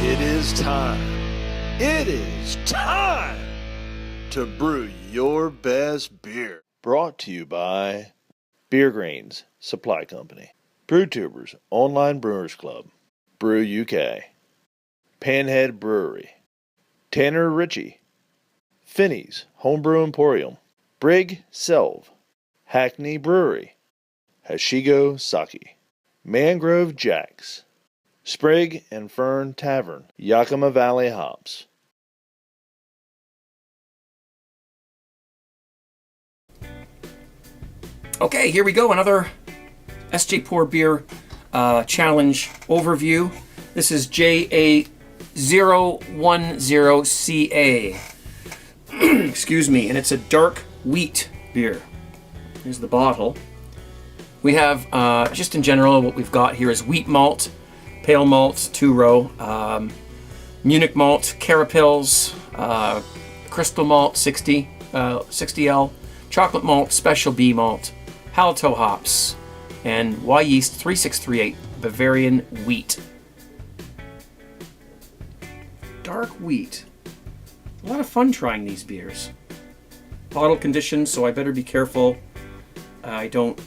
It is time. It is time to brew your best beer. Brought to you by Beer Grains Supply Company, BrewTubers Online Brewers Club, Brew UK, Panhead Brewery, Tanner Ritchie, Finney's Homebrew Emporium, Brig Selv, Hackney Brewery, Hashigo Sake, Mangrove Jacks, Sprig and Fern Tavern, Yakima Valley Hops. Okay, here we go. Another sjporr beer challenge overview. This is JA010CA. Excuse me, and it's a dark wheat beer. Here's the bottle. We have, just in general, what we've got here is wheat malt, pale malt, 2-row, Munich malt, Carapils, crystal malt, 60L, chocolate malt, special B malt, Halto hops, and Y yeast 3638 Bavarian wheat. Dark wheat. A lot of fun trying these beers. Bottle conditioned, so I better be careful I don't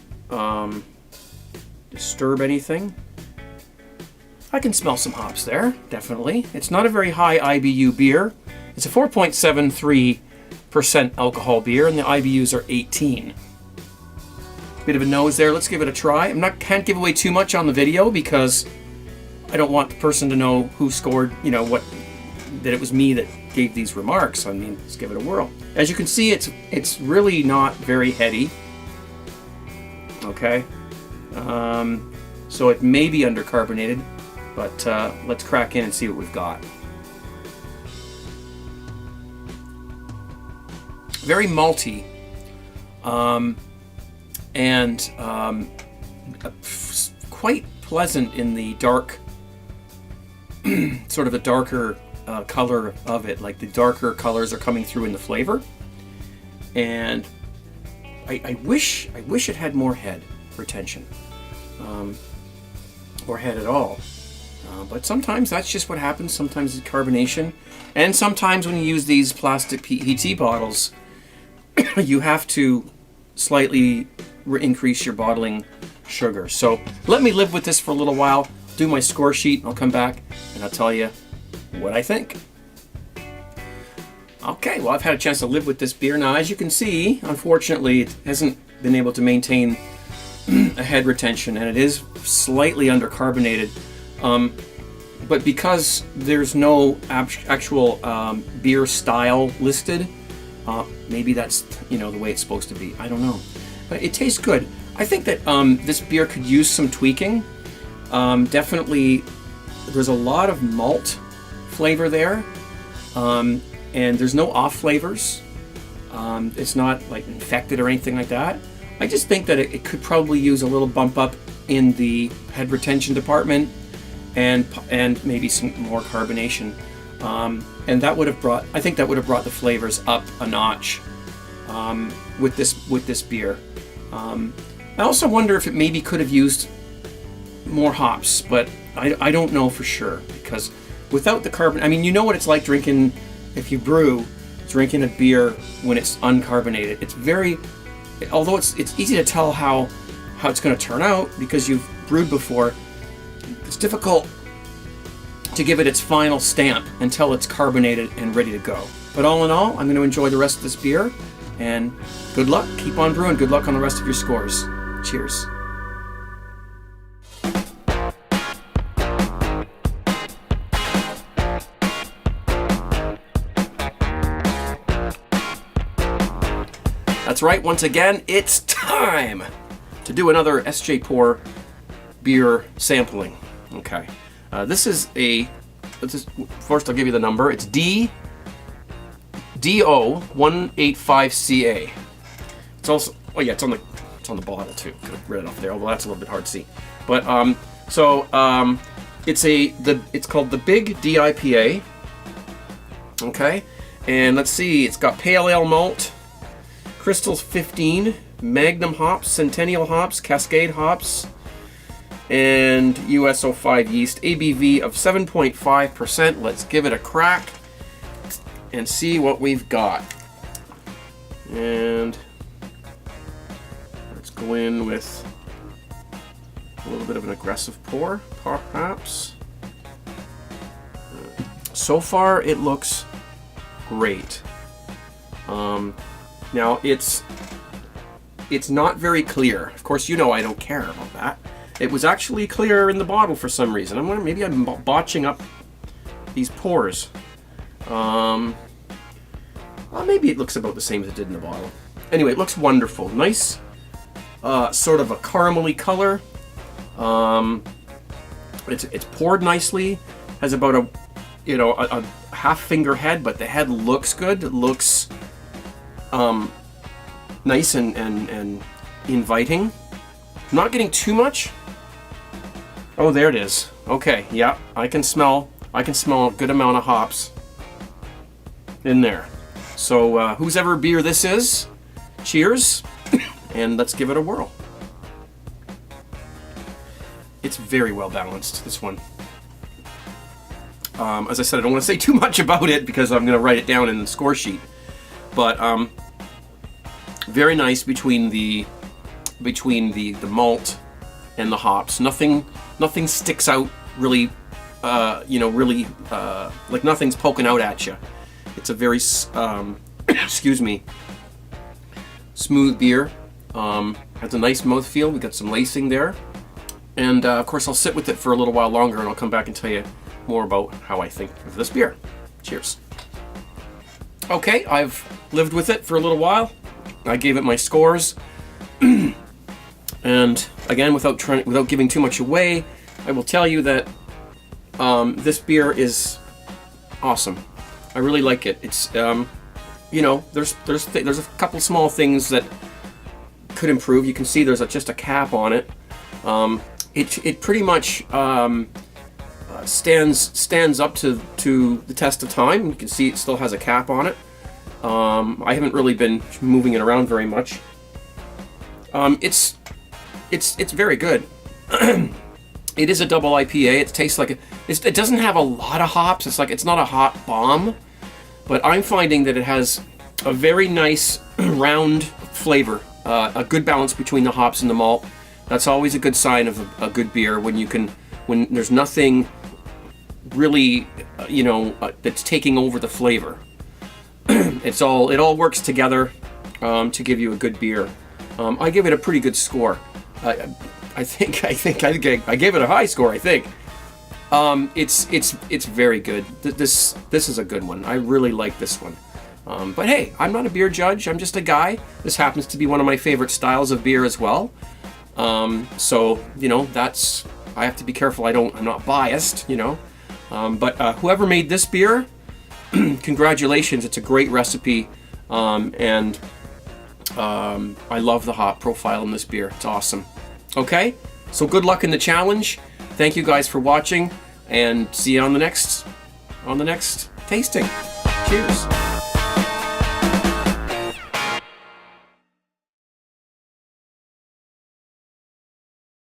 disturb anything. I can smell some hops there, definitely. It's not a very high IBU beer. It's a 4.73% alcohol beer, and the IBUs are 18. Bit of a nose there. Let's give it a try. Can't give away too much on the video because I don't want the person to know who scored, that it was me that gave these remarks. I mean, let's give it a whirl. As you can see, it's really not very heady. Okay. So it may be undercarbonated, but let's crack in and see what we've got. Very malty, and quite pleasant in the dark, sort of the darker color of it. Like the darker colors are coming through in the flavor, and I wish it had more head retention, or head at all. But sometimes that's just what happens. Sometimes it's carbonation, and sometimes when you use these plastic PET bottles, you have to slightly increase your bottling sugar. So let me live with this for a little while, do my score sheet, and I'll come back and I'll tell you what I think. Okay, well, I've had a chance to live with this beer. Now, as you can see, unfortunately, it hasn't been able to maintain a head retention, and it is slightly undercarbonated. But because there's no actual beer style listed, maybe that's the way it's supposed to be. I don't know, but it tastes good. I think that this beer could use some tweaking. Definitely, there's a lot of malt flavor there, and there's no off flavors. It's not like infected or anything like that. I just think that it could probably use a little bump up in the head retention department, and maybe some more carbonation, and that would have brought. I think that would have brought the flavors up a notch with this beer. I also wonder if it maybe could have used more hops, but I don't know for sure, because without the carbon, I mean, you know what it's like drinking, if you brew, drinking a beer when it's uncarbonated. It's very, although it's easy to tell how it's going to turn out because you've brewed before. It's difficult to give it its final stamp until it's carbonated and ready to go. But all in all, I'm going to enjoy the rest of this beer, and good luck. Keep on brewing. Good luck on the rest of your scores. Cheers. That's right, once again, it's time to do another sjporr beer sampling. Okay, this is first I'll give you the number. It's DO185CA. It's also, oh yeah, it's on the bottle too. Could have read it off there, although that's a little bit hard to see. But it's called the Big DIPA. Okay, and let's see, it's got pale ale malt, Crystals 15, Magnum hops, Centennial hops, Cascade hops, and US-05 yeast, ABV of 7.5%. Let's give it a crack and see what we've got. And let's go in with a little bit of an aggressive pour, perhaps. So far, it looks great. Now, it's not very clear. Of course, you know I don't care about that. It was actually clear in the bottle for some reason. I'm wondering, maybe I'm botching up these pours. Well, maybe it looks about the same as it did in the bottle. Anyway, it looks wonderful. Nice, sort of a caramely color. It's poured nicely. Has about a half finger head, but the head looks good. It looks nice and inviting. Not getting too much. Oh, there it is. Okay, yeah, I can smell a good amount of hops in there. So whose ever beer this is, cheers, and let's give it a whirl. It's very well balanced, this one. As I said, I don't want to say too much about it because I'm going to write it down in the score sheet. But very nice between the malt and the hops. Nothing sticks out really, really like nothing's poking out at you. It's a very excuse me, smooth beer. Has a nice mouthfeel. We got some lacing there, and of course I'll sit with it for a little while longer, and I'll come back and tell you more about how I think of this beer. Cheers. Okay, I've lived with it for a little while. I gave it my scores, and again, without giving too much away, I will tell you that this beer is awesome. I really like it. It's there's a couple small things that could improve. You can see there's just a cap on it. It pretty much stands up to the test of time. You can see it still has a cap on it. I haven't really been moving it around very much. It's very good. It is a double IPA. It tastes like it doesn't have a lot of hops. It's not a hop bomb, but I'm finding that it has a very nice round flavor, a good balance between the hops and the malt. That's always a good sign of a good beer when there's nothing really, that's taking over the flavor. It all works together to give you a good beer. I give it a pretty good score. I think I gave it a high score. I think it's very good. This is a good one. I really like this one. But hey, I'm not a beer judge. I'm just a guy. This happens to be one of my favorite styles of beer as well. So that's, I have to be careful. I'm not biased. But whoever made this beer, congratulations. It's a great recipe, and I love the hop profile in this beer. It's awesome. Okay, so good luck in the challenge. Thank you guys for watching, and see you on the next tasting. Cheers.